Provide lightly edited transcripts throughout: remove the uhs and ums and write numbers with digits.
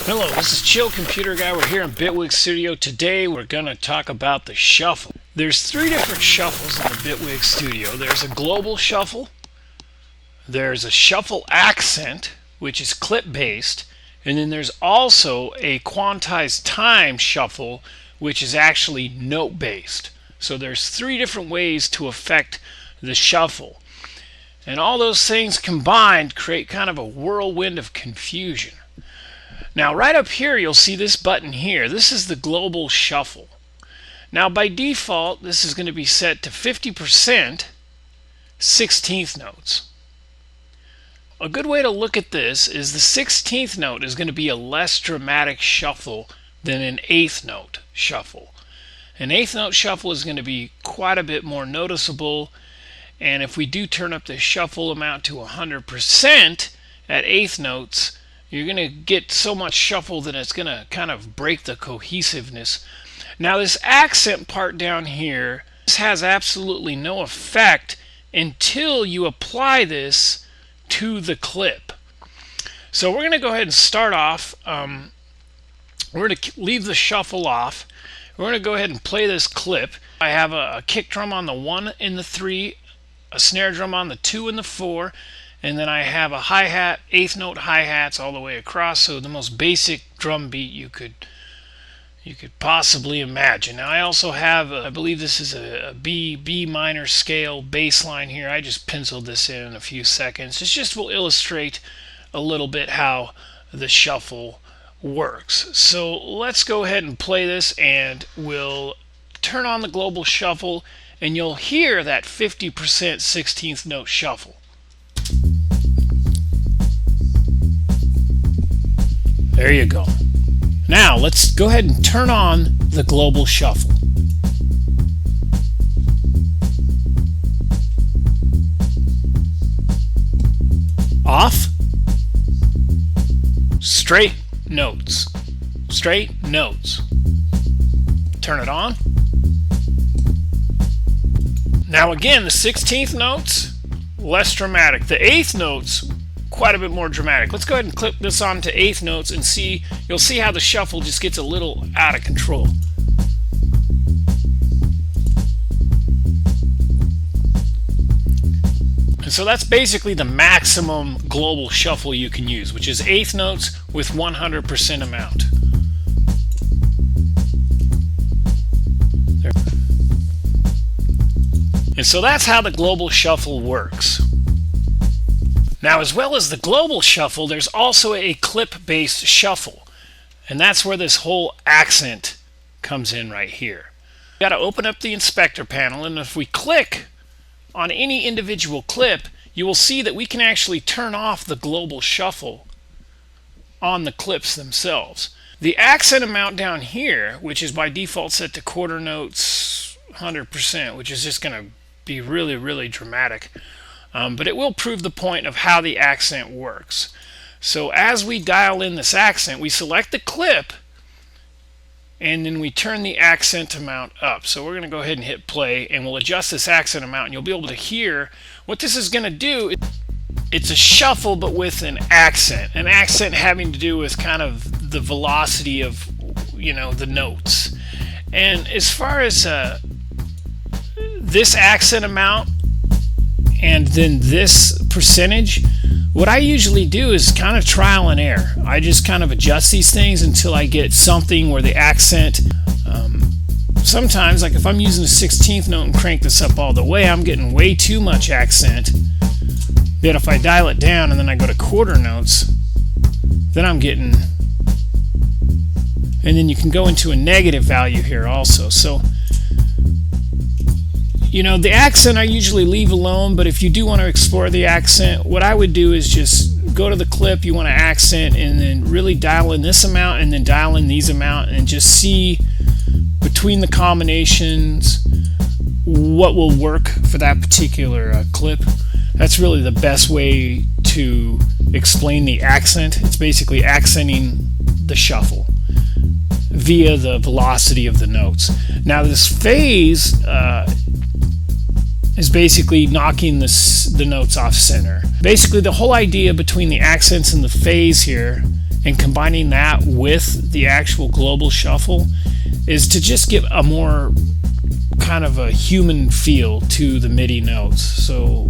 Hello, this is Chill Computer Guy. We're here in Bitwig Studio. Today we're going to talk about the shuffle. There's three different shuffles in the Bitwig Studio. There's a global shuffle, there's a shuffle accent, which is clip based, and then there's also a Quantize Time shuffle, which is actually note based. So there's three different ways to affect the shuffle. And all those things combined create kind of a whirlwind of confusion. Now right up here you'll see this button here. This is the global shuffle. Now by default this is going to be set to 50% 16th notes. A good way to look at this is the 16th note is going to be a less dramatic shuffle than an 8th note shuffle. An 8th note shuffle is going to be quite a bit more noticeable, and if we do turn up the shuffle amount to 100% at 8th notes, you're going to get so much shuffle that it's going to kind of break the cohesiveness. Now this accent part down here, this has absolutely no effect until you apply this to the clip. So we're going to go ahead and start off. We're going to leave the shuffle off. We're going to go ahead and play this clip. I have a kick drum on the 1 and the 3, a snare drum on the 2 and the 4, and then I have a hi-hat, 8th note hi-hats all the way across, so the most basic drum beat you could possibly imagine. Now I also have, I believe this is a B minor scale bass line here. I just penciled this in a few seconds. It just will illustrate a little bit how the shuffle works. So let's go ahead and play this, and we'll turn on the global shuffle, and you'll hear that 50% 16th note shuffle. There you go. Now let's go ahead and turn on the global shuffle. Off. Straight notes. Straight notes. Turn it on. Now again, the 16th notes, less dramatic. The 8th notes, quite a bit more dramatic. Let's go ahead and clip this on to 8th notes and see. You'll see how the shuffle just gets a little out of control. And so that's basically the maximum global shuffle you can use, which is 8th notes with 100% amount. There. And so that's how the global shuffle works. Now, as well as the global shuffle, there's also a clip-based shuffle, and that's where this whole accent comes in right here. You got to open up the inspector panel, and if we click on any individual clip, you will see that we can actually turn off the global shuffle on the clips themselves. The accent amount down here, which is by default set to quarter notes 100%, which is just going to be really, really dramatic. But it will prove the point of how the accent works. So as we dial in this accent, we select the clip, and then we turn the accent amount up. So we're going to go ahead and hit play, and we'll adjust this accent amount, and you'll be able to hear what this is going to do. It's a shuffle, but with an accent having to do with kind of the velocity of, the notes. And as far as this accent amount and then this percentage, what I usually do is kind of trial and error. I just kind of adjust these things until I get something where the accent, sometimes, like if I'm using a 16th note and crank this up all the way, I'm getting way too much accent. Then if I dial it down and then I go to quarter notes, then I'm getting, and then you can go into a negative value here also. So the accent I usually leave alone, but if you do want to explore the accent, what I would do is just go to the clip you want to accent and then really dial in this amount and then dial in these amount and just see between the combinations what will work for that particular clip. That's really the best way to explain the accent. It's basically accenting the shuffle via the velocity of the notes. Now this phase is basically knocking the notes off center. Basically the whole idea between the accents and the phase here and combining that with the actual global shuffle is to just give a more kind of a human feel to the MIDI notes. So,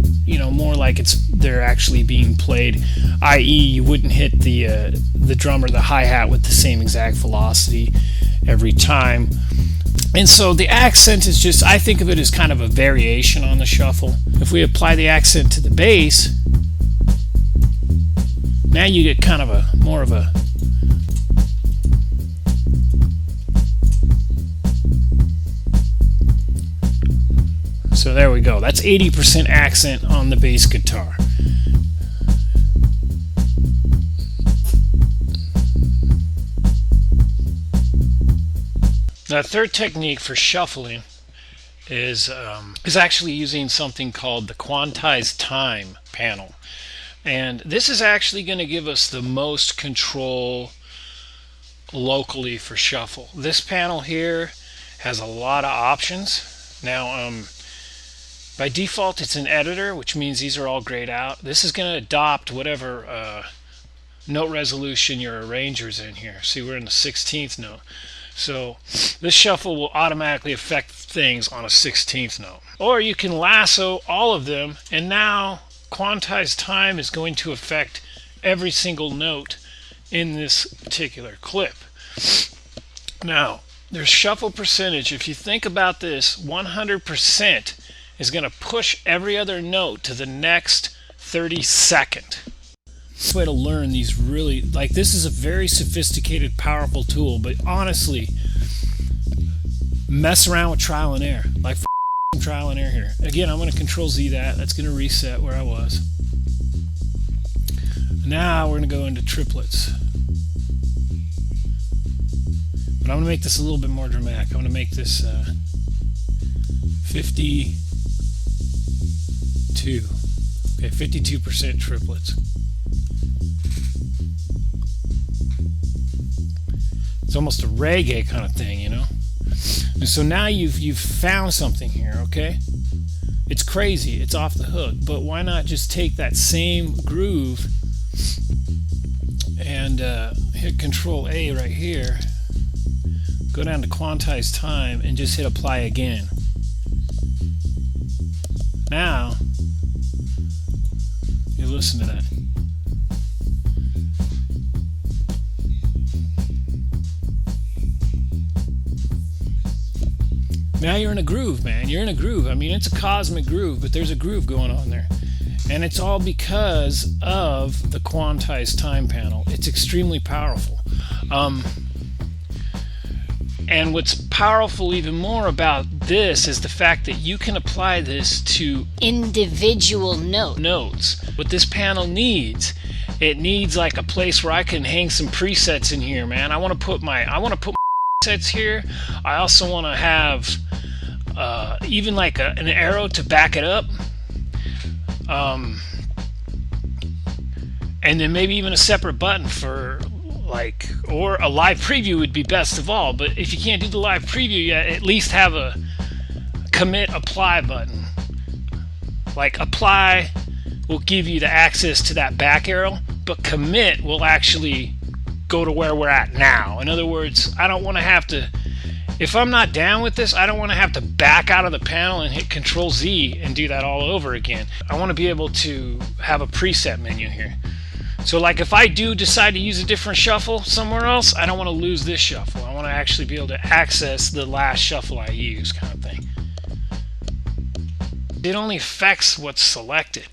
more like they're actually being played, i.e. you wouldn't hit the drum or the hi-hat with the same exact velocity every time. And so the accent is just, I think of it as kind of a variation on the shuffle. If we apply the accent to the bass, now you get kind of more of a so there we go. That's 80% accent on the bass guitar. Now, the third technique for shuffling is actually using something called the Quantize Time panel. And this is actually going to give us the most control locally for shuffle. This panel here has a lot of options. Now, by default, it's an editor, which means these are all grayed out. This is going to adopt whatever note resolution your arranger's in here. See, we're in the 16th note. So this shuffle will automatically affect things on a 16th note. Or you can lasso all of them, and now Quantize Time is going to affect every single note in this particular clip. Now, there's shuffle percentage. If you think about this, 100% is going to push every other note to the next 32nd. This way to learn these really, this is a very sophisticated, powerful tool, but honestly, mess around with trial and error. Trial and error here. Again, I'm going to Control Z that. That's going to reset where I was. Now we're going to go into triplets. But I'm going to make this a little bit more dramatic. I'm going to make this 52. Okay, 52% triplets. It's almost a reggae kind of thing, And so now you've found something here, okay? It's crazy, it's off the hook, but why not just take that same groove and hit Control A right here, go down to Quantize Time, and just hit Apply again. Now, you listen to that. Now you're in a groove, man. You're in a groove. I mean, it's a cosmic groove, but there's a groove going on there. And it's all because of the Quantize Time panel. It's extremely powerful. And what's powerful even more about this is the fact that you can apply this to individual notes. What this panel needs, it needs like a place where I can hang some presets in here, man. I want to put my presets here. I also want to have even like an arrow to back it up, and then maybe even a separate button for or a live preview would be best of all. But if you can't do the live preview yet, at least have a commit apply button. Apply will give you the access to that back arrow, but commit will actually go to where we're at now. In other words, I don't want to have to, if I'm not down with this, I don't want to have to back out of the panel and hit Control Z and do that all over again. I want to be able to have a preset menu here. So if I do decide to use a different shuffle somewhere else, I don't want to lose this shuffle. I want to actually be able to access the last shuffle I use, kind of thing. It only affects what's selected.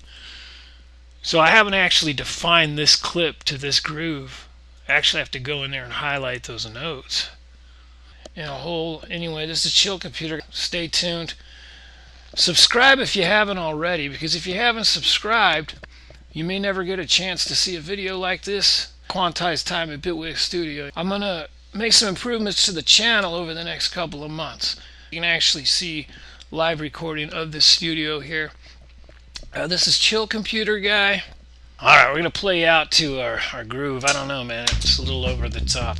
So I haven't actually defined this clip to this groove. I actually have to go in there and highlight those notes. Anyway, this is Chill Computer. Stay tuned. Subscribe if you haven't already, because if you haven't subscribed, you may never get a chance to see a video like this. Quantize Time at Bitwig Studio. I'm going to make some improvements to the channel over the next couple of months. You can actually see live recording of this studio here. This is Chill Computer Guy. Alright, we're going to play out to our groove. I don't know, man. It's a little over the top.